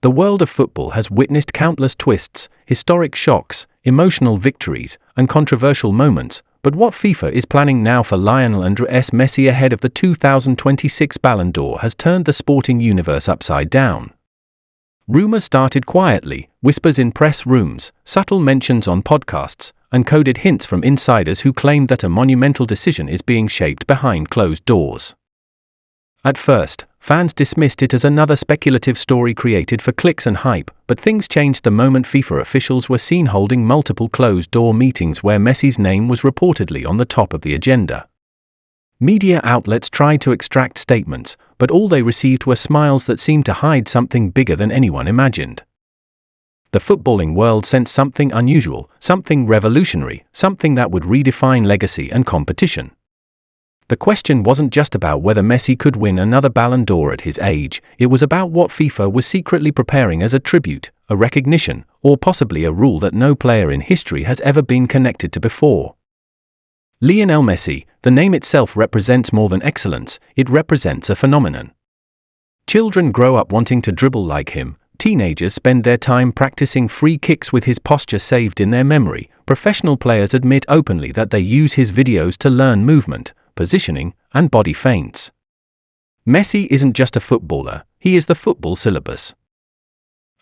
The world of football has witnessed countless twists, historic shocks, emotional victories, and controversial moments, but what FIFA is planning now for Lionel Messi ahead of the 2026 Ballon d'Or has turned the sporting universe upside down. Rumors started quietly, whispers in press rooms, subtle mentions on podcasts, and coded hints from insiders who claimed that a monumental decision is being shaped behind closed doors. At first, fans dismissed it as another speculative story created for clicks and hype, but things changed the moment FIFA officials were seen holding multiple closed-door meetings where Messi's name was reportedly on the top of the agenda. Media outlets tried to extract statements, but all they received were smiles that seemed to hide something bigger than anyone imagined. The footballing world sensed something unusual, something revolutionary, something that would redefine legacy and competition. The question wasn't just about whether Messi could win another Ballon d'Or at his age, it was about what FIFA was secretly preparing as a tribute, a recognition, or possibly a rule that no player in history has ever been connected to before. Lionel Messi, the name itself represents more than excellence, it represents a phenomenon. Children grow up wanting to dribble like him, teenagers spend their time practicing free kicks with his posture saved in their memory, professional players admit openly that they use his videos to learn movement, positioning, and body feints. Messi isn't just a footballer, he is the football syllabus.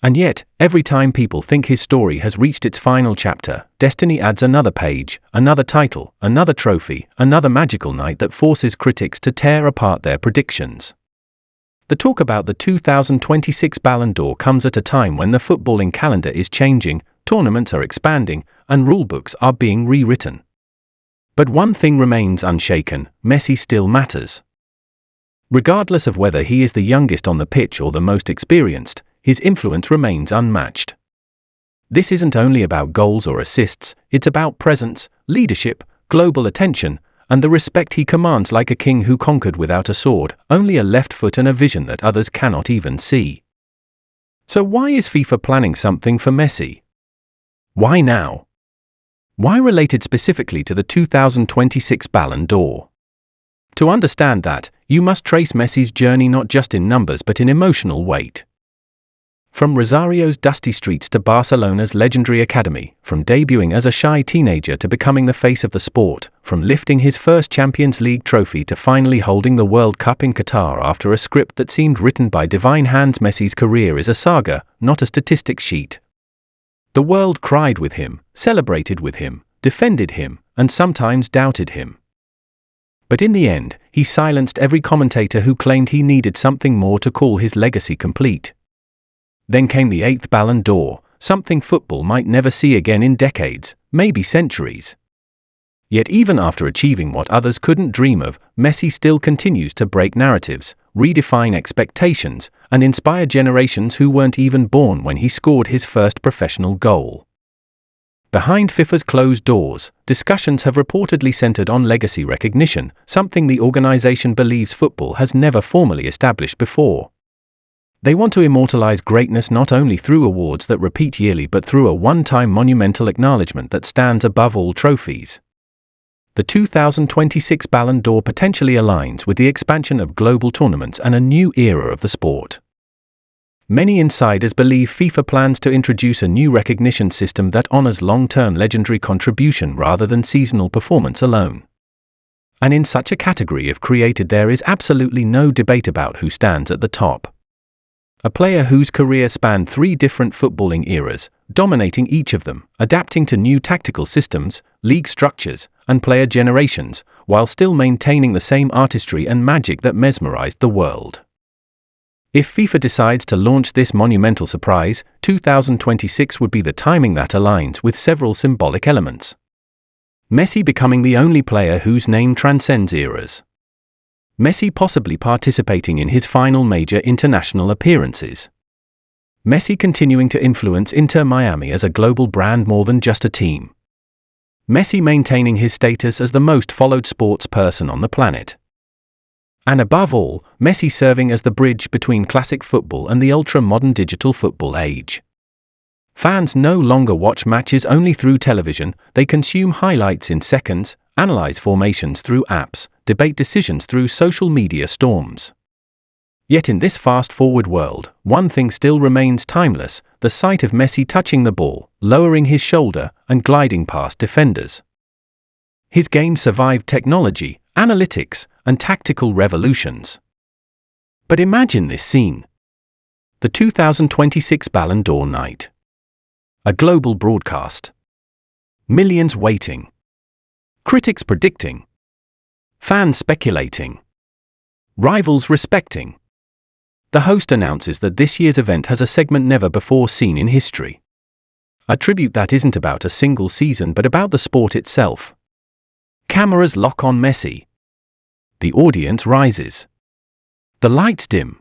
And yet, every time people think his story has reached its final chapter, destiny adds another page, another title, another trophy, another magical night that forces critics to tear apart their predictions. The talk about the 2026 Ballon d'Or comes at a time when the footballing calendar is changing, tournaments are expanding, and rulebooks are being rewritten. But one thing remains unshaken: Messi still matters. Regardless of whether he is the youngest on the pitch or the most experienced, his influence remains unmatched. This isn't only about goals or assists, it's about presence, leadership, global attention, and the respect he commands, like a king who conquered without a sword, only a left foot and a vision that others cannot even see. So why is FIFA planning something for Messi? Why now? Why related specifically to the 2026 Ballon d'Or? To understand that, you must trace Messi's journey not just in numbers but in emotional weight. From Rosario's dusty streets to Barcelona's legendary academy, from debuting as a shy teenager to becoming the face of the sport, from lifting his first Champions League trophy to finally holding the World Cup in Qatar after a script that seemed written by divine hands, Messi's career is a saga, not a statistics sheet. The world cried with him, celebrated with him, defended him, and sometimes doubted him. But in the end, he silenced every commentator who claimed he needed something more to call his legacy complete. Then came the 8th Ballon d'Or, something football might never see again in decades, maybe centuries. Yet even after achieving what others couldn't dream of, Messi still continues to break narratives, redefine expectations, and inspire generations who weren't even born when he scored his first professional goal. Behind FIFA's closed doors, discussions have reportedly centered on legacy recognition, something the organization believes football has never formally established before. They want to immortalize greatness not only through awards that repeat yearly but through a one-time monumental acknowledgement that stands above all trophies. The 2026 Ballon d'Or potentially aligns with the expansion of global tournaments and a new era of the sport. Many insiders believe FIFA plans to introduce a new recognition system that honors long-term legendary contribution rather than seasonal performance alone. And in such a category, if created, there is absolutely no debate about who stands at the top. A player whose career spanned 3 different footballing eras, dominating each of them, adapting to new tactical systems, league structures, and player generations, while still maintaining the same artistry and magic that mesmerized the world. If FIFA decides to launch this monumental surprise, 2026 would be the timing that aligns with several symbolic elements. Messi becoming the only player whose name transcends eras. Messi possibly participating in his final major international appearances. Messi continuing to influence Inter Miami as a global brand more than just a team. Messi maintaining his status as the most followed sports person on the planet. And above all, Messi serving as the bridge between classic football and the ultra-modern digital football age. Fans no longer watch matches only through television, they consume highlights in seconds, analyze formations through apps, debate decisions through social media storms. Yet in this fast-forward world, one thing still remains timeless: the sight of Messi touching the ball, lowering his shoulder, and gliding past defenders. His game survived technology, analytics, and tactical revolutions. But imagine this scene. The 2026 Ballon d'Or night. A global broadcast. Millions waiting. Critics predicting. Fans speculating. Rivals respecting. The host announces that this year's event has a segment never before seen in history. A tribute that isn't about a single season but about the sport itself. Cameras lock on Messi. The audience rises. The lights dim.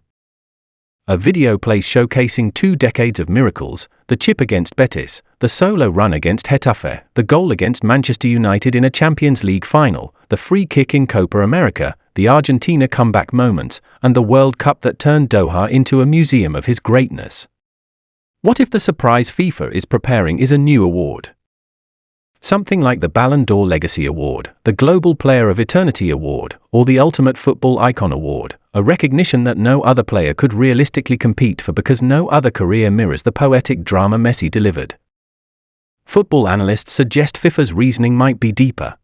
A video plays showcasing 2 decades of miracles: the chip against Betis, the solo run against Getafe, the goal against Manchester United in a Champions League final, the free kick in Copa America, the Argentina comeback moments, and the World Cup that turned Doha into a museum of his greatness. What if the surprise FIFA is preparing is a new award? Something like the Ballon d'Or Legacy Award, the Global Player of Eternity Award, or the Ultimate Football Icon Award, a recognition that no other player could realistically compete for because no other career mirrors the poetic drama Messi delivered. Football analysts suggest FIFA's reasoning might be deeper.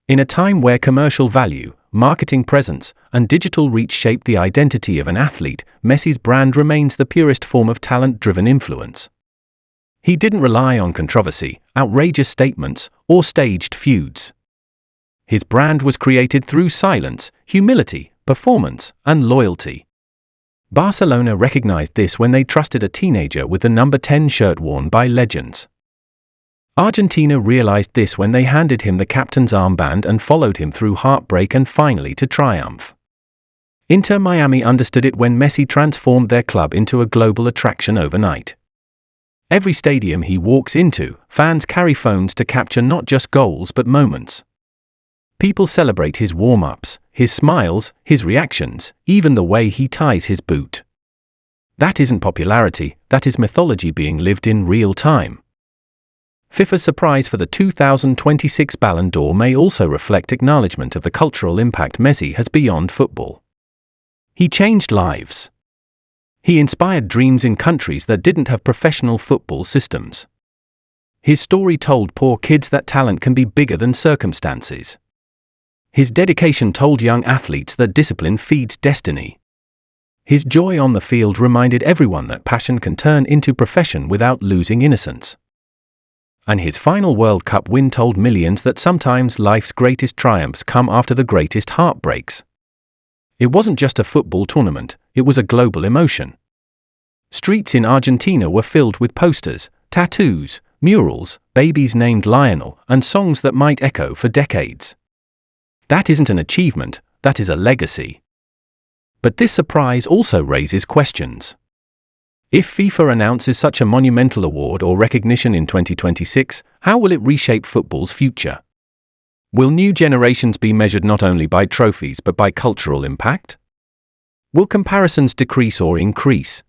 In a time where commercial value, marketing presence, and digital reach shape the identity of an athlete, Messi's brand remains the purest form of talent-driven influence. He didn't rely on controversy, outrageous statements, or staged feuds. His brand was created through silence, humility, performance, and loyalty. Barcelona recognized this when they trusted a teenager with the number 10 shirt worn by legends. Argentina realized this when they handed him the captain's armband and followed him through heartbreak and finally to triumph. Inter Miami understood it when Messi transformed their club into a global attraction overnight. Every stadium he walks into, fans carry phones to capture not just goals but moments. People celebrate his warm-ups, his smiles, his reactions, even the way he ties his boot. That isn't popularity, that is mythology being lived in real time. FIFA's surprise for the 2026 Ballon d'Or may also reflect acknowledgement of the cultural impact Messi has beyond football. He changed lives. He inspired dreams in countries that didn't have professional football systems. His story told poor kids that talent can be bigger than circumstances. His dedication told young athletes that discipline feeds destiny. His joy on the field reminded everyone that passion can turn into profession without losing innocence. And his final World Cup win told millions that sometimes life's greatest triumphs come after the greatest heartbreaks. It wasn't just a football tournament, it was a global emotion. Streets in Argentina were filled with posters, tattoos, murals, babies named Lionel, and songs that might echo for decades. That isn't an achievement, that is a legacy. But this surprise also raises questions. If FIFA announces such a monumental award or recognition in 2026, how will it reshape football's future? Will new generations be measured not only by trophies but by cultural impact? Will comparisons decrease or increase?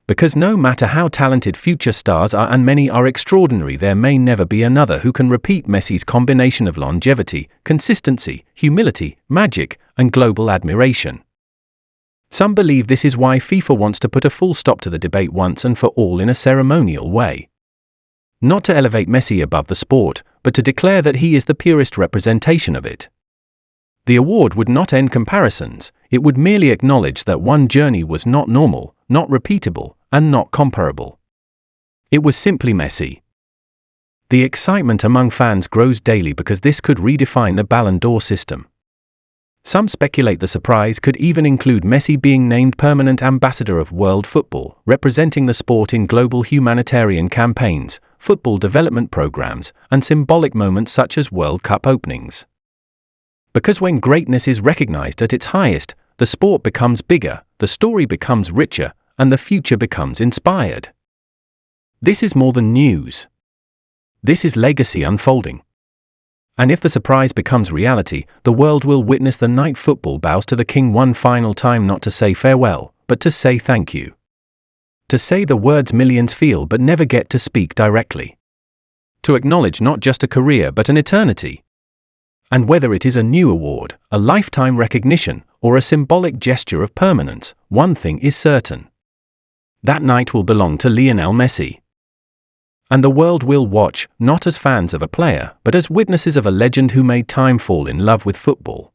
Because no matter how talented future stars are, and many are extraordinary, there may never be another who can repeat Messi's combination of longevity, consistency, humility, magic, and global admiration. Some believe this is why FIFA wants to put a full stop to the debate once and for all in a ceremonial way. Not to elevate Messi above the sport, but to declare that he is the purest representation of it. The award would not end comparisons, it would merely acknowledge that one journey was not normal, not repeatable, and not comparable. It was simply Messi. The excitement among fans grows daily because this could redefine the Ballon d'Or system. Some speculate the surprise could even include Messi being named permanent ambassador of world football, representing the sport in global humanitarian campaigns, football development programs, and symbolic moments such as World Cup openings. Because when greatness is recognized at its highest, the sport becomes bigger, the story becomes richer, and the future becomes inspired. This is more than news. This is legacy unfolding. And if the surprise becomes reality, the world will witness the night football bows to the king one final time, not to say farewell, but to say thank you. To say the words millions feel but never get to speak directly. To acknowledge not just a career but an eternity. And whether it is a new award, a lifetime recognition, or a symbolic gesture of permanence, one thing is certain. That night will belong to Lionel Messi. And the world will watch, not as fans of a player, but as witnesses of a legend who made time fall in love with football.